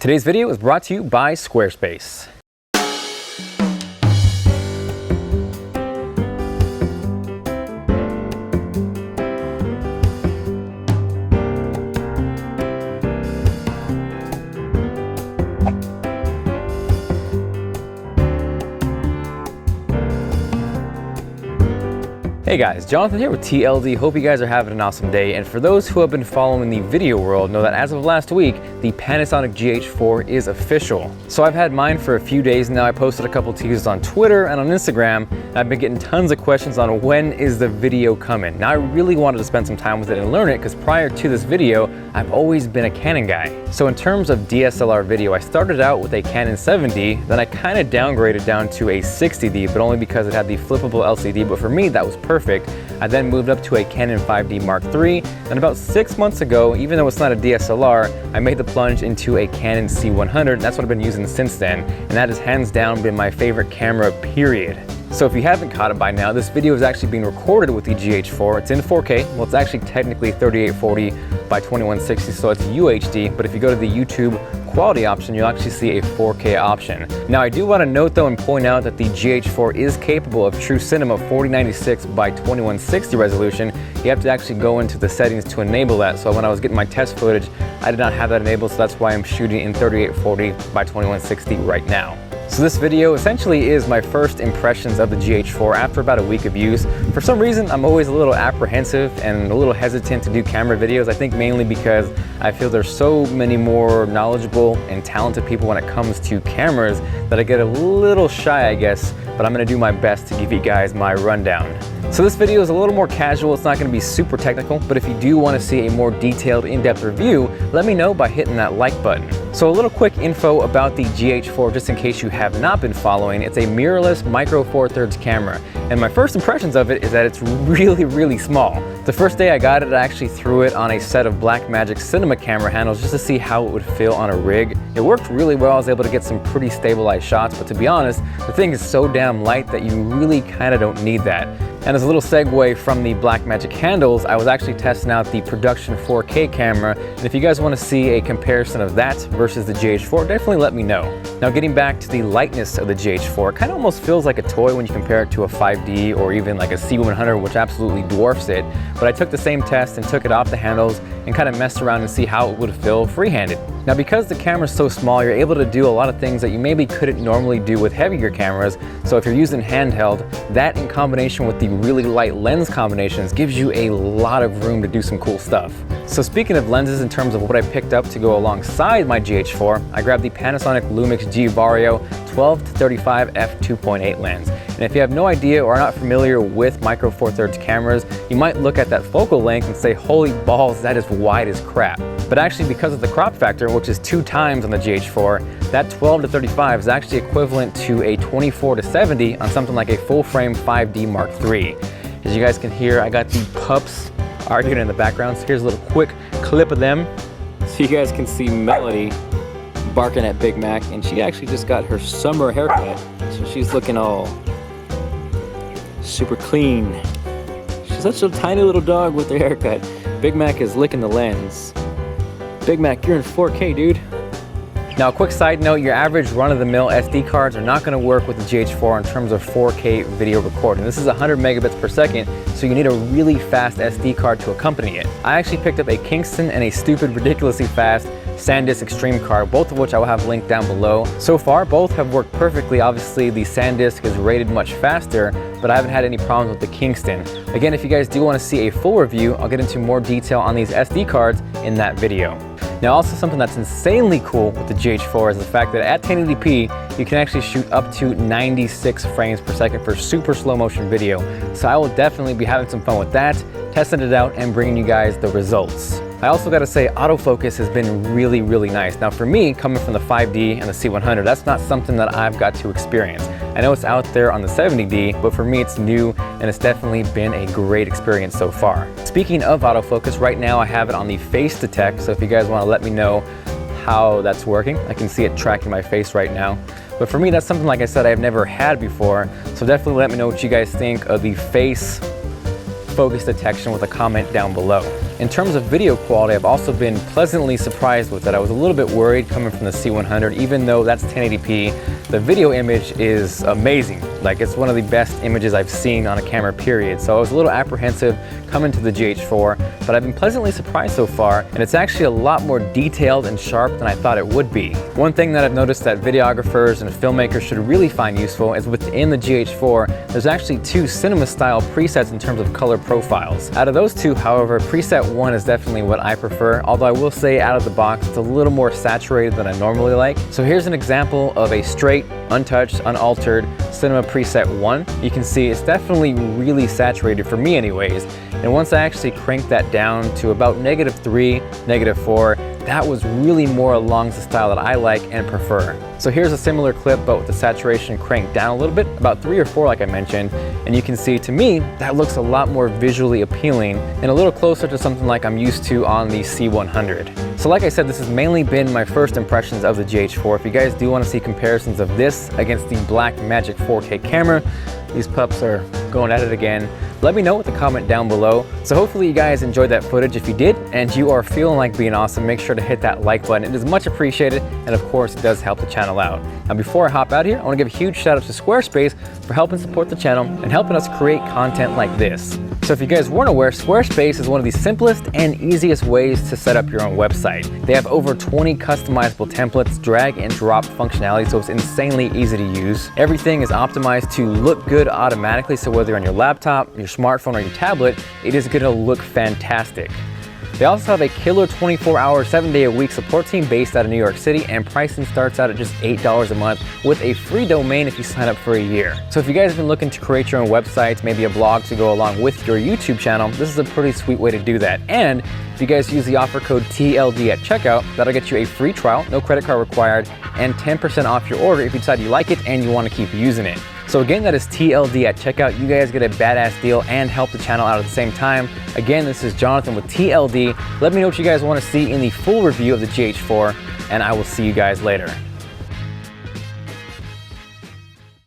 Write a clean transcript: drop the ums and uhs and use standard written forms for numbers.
Today's video is brought to you by Squarespace. Hey guys, Jonathan here with TLD. Hope you guys are having an awesome day. And for those who have been following the video world, know that as of last week, the Panasonic GH4 is official. So I've had mine for a few days now. I posted a couple teasers on Twitter and on Instagram, and I've been getting tons of questions on when is the video coming. Now I really wanted to spend some time with it and learn it because prior to this video, I've always been a Canon guy. So in terms of DSLR video, I started out with a Canon 7D, then I kind of downgraded down to a 60D, but only because it had the flippable LCD, but for me that was perfect. I then moved up to a Canon 5D Mark III, and about 6 months ago, even though it's not a DSLR, I made the plunge into a Canon C100, and that's what I've been using since then, and that has hands down been my favorite camera, period. So if you haven't caught it by now, this video is actually being recorded with the GH4. It's in 4K. Well, it's actually technically 3840 by 2160, so it's UHD, but if you go to the YouTube quality option, you'll actually see a 4K option. Now, I do want to note though and point out that the GH4 is capable of true cinema 4096 by 2160 resolution. You have to actually go into the settings to enable that. So when I was getting my test footage, I did not have that enabled, so that's why I'm shooting in 3840 by 2160 right now. So this video essentially is my first impressions of the GH4 after about a week of use. For some reason, I'm always a little apprehensive and a little hesitant to do camera videos. I think mainly because I feel there's so many more knowledgeable and talented people when it comes to cameras that I get a little shy, I guess, but I'm gonna do my best to give you guys my rundown. So this video is a little more casual. It's not going to be super technical, but if you do want to see a more detailed, in-depth review, let me know by hitting that like button. So a little quick info about the GH4, just in case you have not been following. It's a mirrorless micro four thirds camera, and my first impressions of it is that it's really small. The first day I got it, I actually threw it on a set of Blackmagic cinema camera handles just to see how it would feel on a rig. It worked really well. I was able to get some pretty stabilized shots, but to be honest, the thing is so damn light that you really kind of don't need that. And as a little segue from the Blackmagic handles, I was actually testing out the production 4K camera, and if you guys want to see a comparison of that versus the GH4, definitely let me know. Now getting back to the lightness of the GH4, it kind of almost feels like a toy when you compare it to a 5D or even like a C100, which absolutely dwarfs it. But I took the same test and took it off the handles and kind of messed around and see how it would feel free-handed. Now because the camera's so small, you're able to do a lot of things that you maybe couldn't normally do with heavier cameras. So if you're using handheld, that in combination with the really light lens combinations gives you a lot of room to do some cool stuff. So speaking of lenses, in terms of what I picked up to go alongside my GH4, I grabbed the Panasonic Lumix G Vario 12-35 f2.8 lens. And if you have no idea or are not familiar with micro four thirds cameras, you might look at that focal length and say, holy balls, that is wide as crap. But actually, because of the crop factor, which is 2 times on the GH4, that 12-35 is actually equivalent to a 24-70 on something like a full frame 5D Mark III. As you guys can hear, I got the pups arguing in the background. So here's a little quick clip of them. So you guys can see Melody barking at Big Mac, and she actually just got her summer haircut. So she's looking all super clean. She's such a tiny little dog with her haircut. Big Mac is licking the lens. Big Mac, you're in 4K, dude. Now, a quick side note, your average run-of-the-mill SD cards are not going to work with the GH4 in terms of 4K video recording. This is 100 megabits per second, so you need a really fast SD card to accompany it. I actually picked up a Kingston and a stupid, ridiculously fast SanDisk Extreme card, both of which I will have linked down below. So far, both have worked perfectly. Obviously, the SanDisk is rated much faster, but I haven't had any problems with the Kingston. Again, if you guys do want to see a full review, I'll get into more detail on these SD cards in that video. Now, also something that's insanely cool with the GH4 is the fact that at 1080p, you can actually shoot up to 96 frames per second for super slow motion video. So I will definitely be having some fun with that, testing it out, and bringing you guys the results. I also got to say, autofocus has been really nice. Now for me, coming from the 5D and the C100, that's not something that I've got to experience. I know it's out there on the 70D, but for me it's new, and it's definitely been a great experience so far. Speaking of autofocus, right now I have it on the face detect, so if you guys want to let me know how that's working, I can see it tracking my face right now. But for me, that's something, like I said, I've never had before, so definitely let me know what you guys think of the face focus detection with a comment down below. In terms of video quality, I've also been pleasantly surprised with it. I was a little bit worried coming from the C100, even though that's 1080p. The video image is amazing. Like, it's one of the best images I've seen on a camera, period. So I was a little apprehensive coming to the GH4, but I've been pleasantly surprised so far, and it's actually a lot more detailed and sharp than I thought it would be. One thing that I've noticed that videographers and filmmakers should really find useful is within the GH4, there's actually two cinema-style presets in terms of color profiles. Out of those two, however, preset 1 is definitely what I prefer, although I will say out of the box, it's a little more saturated than I normally like. So here's an example of a straight, untouched, unaltered cinema preset 1. You can see it's definitely really saturated for me anyways. And once I actually cranked that down to about -3, -4, that was really more along the style that I like and prefer. So here's a similar clip, but with the saturation cranked down a little bit, about 3 or 4 like I mentioned, and you can see, to me, that looks a lot more visually appealing and a little closer to something like I'm used to on the C100. So like I said, this has mainly been my first impressions of the GH4. If you guys do want to see comparisons of this against the Blackmagic 4K camera, these pups are going at it again, let me know with a comment down below. So hopefully you guys enjoyed that footage. If you did, and you are feeling like being awesome, make sure to hit that like button. It is much appreciated, and of course it does help the channel out. Now before I hop out here, I want to give a huge shout out to Squarespace for helping support the channel and helping us create content like this. So if you guys weren't aware, Squarespace is one of the simplest and easiest ways to set up your own website. They have over 20 customizable templates, drag and drop functionality, so it's insanely easy to use. Everything is optimized to look good automatically, so whether you're on your laptop, your smartphone, or your tablet, it is going to look fantastic. They also have a killer 24-hour, 7-day-a-week support team based out of New York City, and pricing starts out at just $8 a month with a free domain if you sign up for a year. So if you guys have been looking to create your own websites, maybe a blog to go along with your YouTube channel, this is a pretty sweet way to do that. And if you guys use the offer code TLD at checkout, that'll get you a free trial, no credit card required, and 10% off your order if you decide you like it and you want to keep using it. So again, that is TLD at checkout. You guys get a badass deal and help the channel out at the same time. Again, this is Jonathan with TLD. Let me know what you guys want to see in the full review of the GH4, and I will see you guys later.